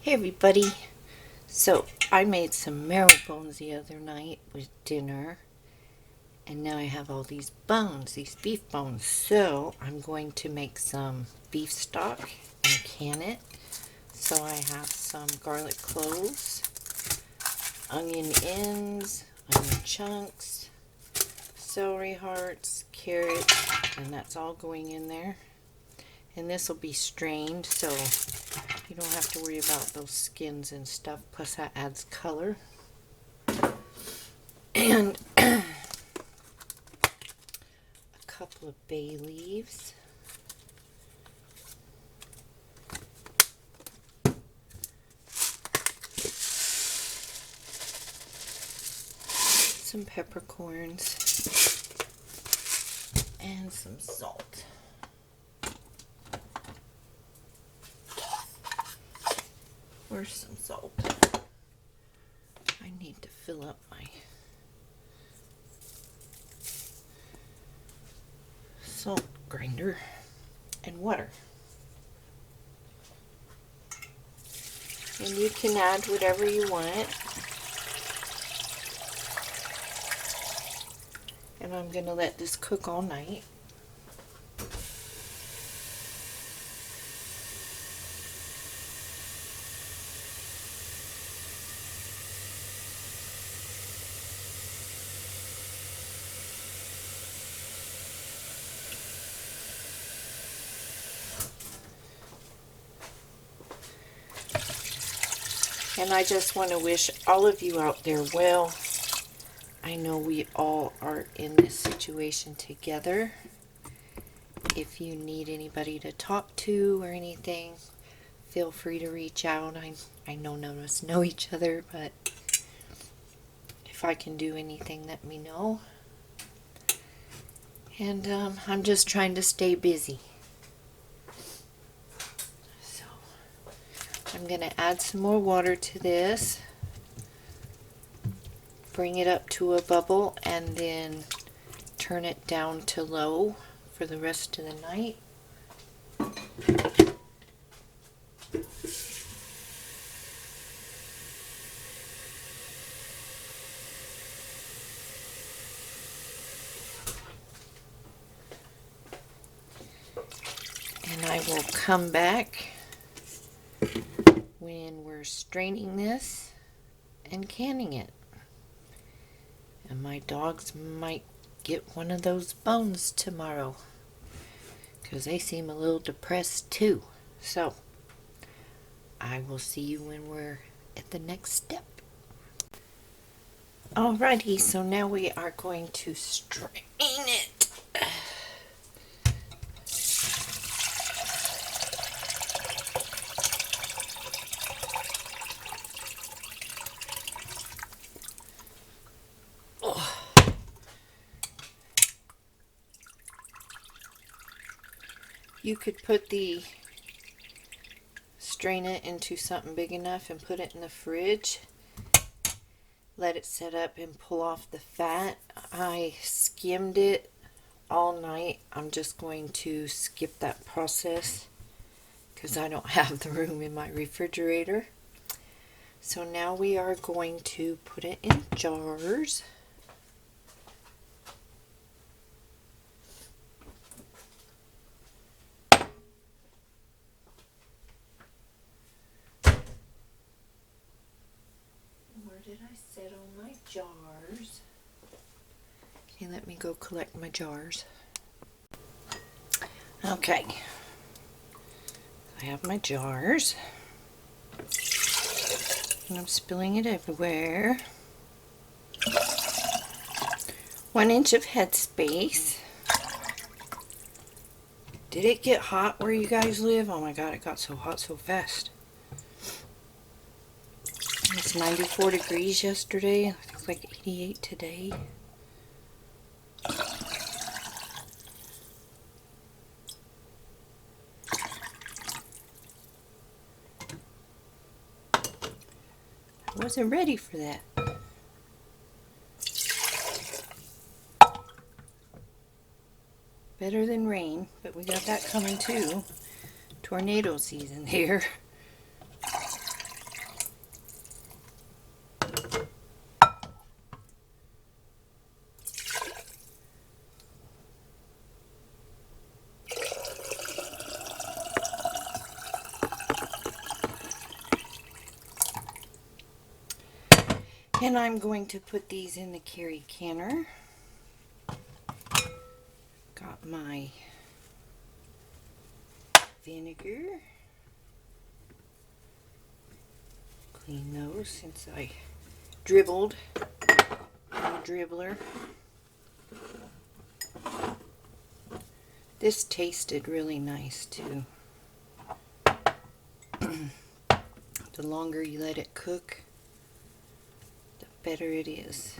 Hey everybody, so I made some marrow bones the other night with dinner, and now I have all these bones, these beef bones. So I'm going to make some beef stock and can it. So I have some garlic cloves, onion ends, onion chunks, celery hearts, carrots, and that's all going in there. And this will be strained, so you don't have to worry about those skins and stuff. Plus that adds color. And a couple of bay leaves. Some peppercorns. And some salt. Where's some salt? I need to fill up my salt grinder and water. And you can add whatever you want. And I'm going to let this cook all night. And I just want to wish all of you out there well. I know we all are in this situation together. If you need anybody to talk to or anything, feel free to reach out. I know none of us know each other, but if I can do anything, let me know. And I'm just trying to stay busy. So I'm going to add some more water to this. Bring it up to a bubble and then turn it down to low for the rest of the night. And I will come back when we're straining this and canning it. And my dogs might get one of those bones tomorrow because they seem a little depressed too. So I will see you when we're at the next step. Alrighty, so now we are going to strain it. You could put strain it into something big enough and put it in the fridge. Let it set up and pull off the fat. I skimmed it all night. I'm just going to skip that process because I don't have the room in my refrigerator. So now we are going to put it in jars. Where did I set all my jars? Okay, let me go collect my jars. Okay, I have my jars. And I'm spilling it everywhere. 1 inch of headspace. Did it get hot where you guys live? Oh my god, it got so hot so fast. It's 94 degrees yesterday. I think it's like 88 today. I wasn't ready for that. Better than rain, but we got that coming too. Tornado season here. And I'm going to put these in the carry canner. Got my vinegar. Clean those since I dribbled. I'm a dribbler. This tasted really nice too. The longer you let it cook, the better it is.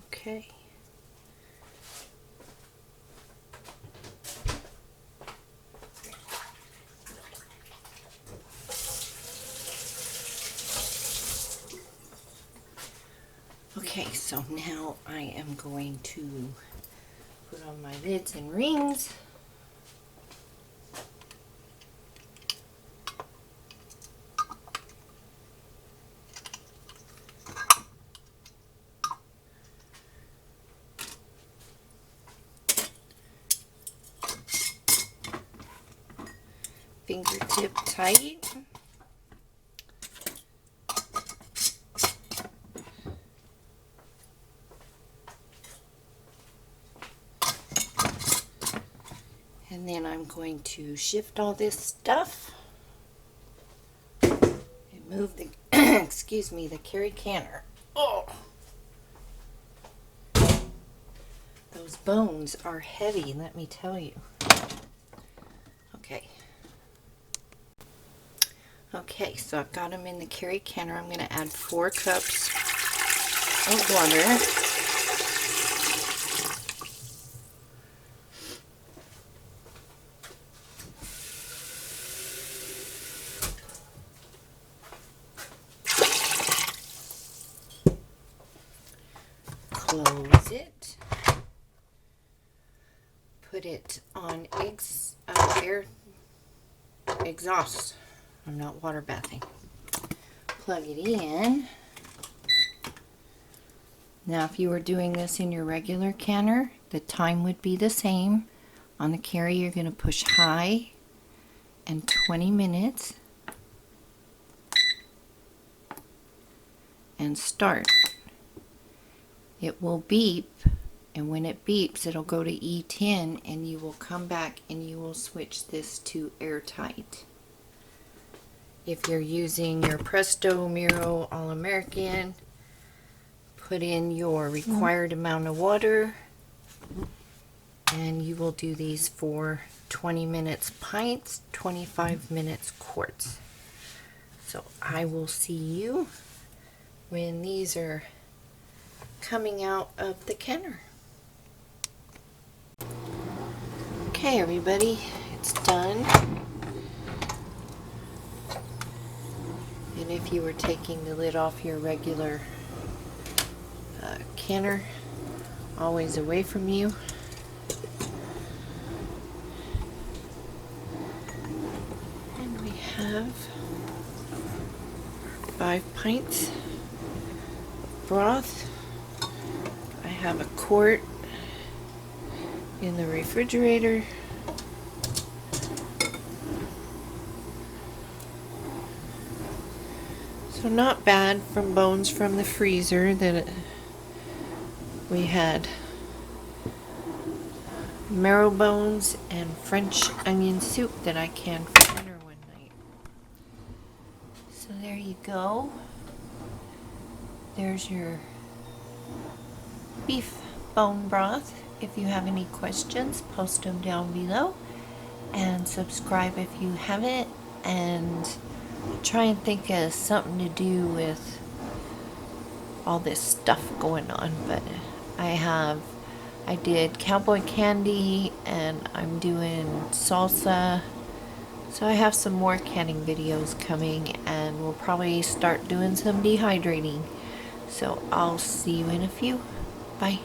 Okay. Okay, so now I am going to put on my lids and rings. Fingertip tight. And then I'm going to shift all this stuff and move the, excuse me, the carry canner. Oh! Those bones are heavy, let me tell you. Okay. Okay, so I've got them in the carry canner. I'm going to add 4 cups of water. Close it. Put it on air exhaust. I'm not water bathing. Plug it in. Now if you were doing this in your regular canner, the time would be the same. On the carry you're going to push high and 20 minutes and start. It will beep, and when it beeps it'll go to E10 and you will come back and you will switch this to airtight. If you're using your Presto Miro All-American, put in your required amount of water and you will do these for 20 minutes pints, 25 minutes quarts. So I will see you when these are coming out of the canner. Okay everybody, it's done. And if you were taking the lid off your regular canner, always away from you. And we have 5 pints of broth. I have a quart in the refrigerator. So not bad from bones from the freezer that we had. Marrow bones and French onion soup that I canned for dinner one night. So there you go. There's your beef bone broth. If you have any questions, post them down below. And subscribe if you haven't. And try and think of something to do with all this stuff going on. But I did cowboy candy and I'm doing salsa. So I have some more canning videos coming, and we'll probably start doing some dehydrating. So I'll see you in a few. Bye.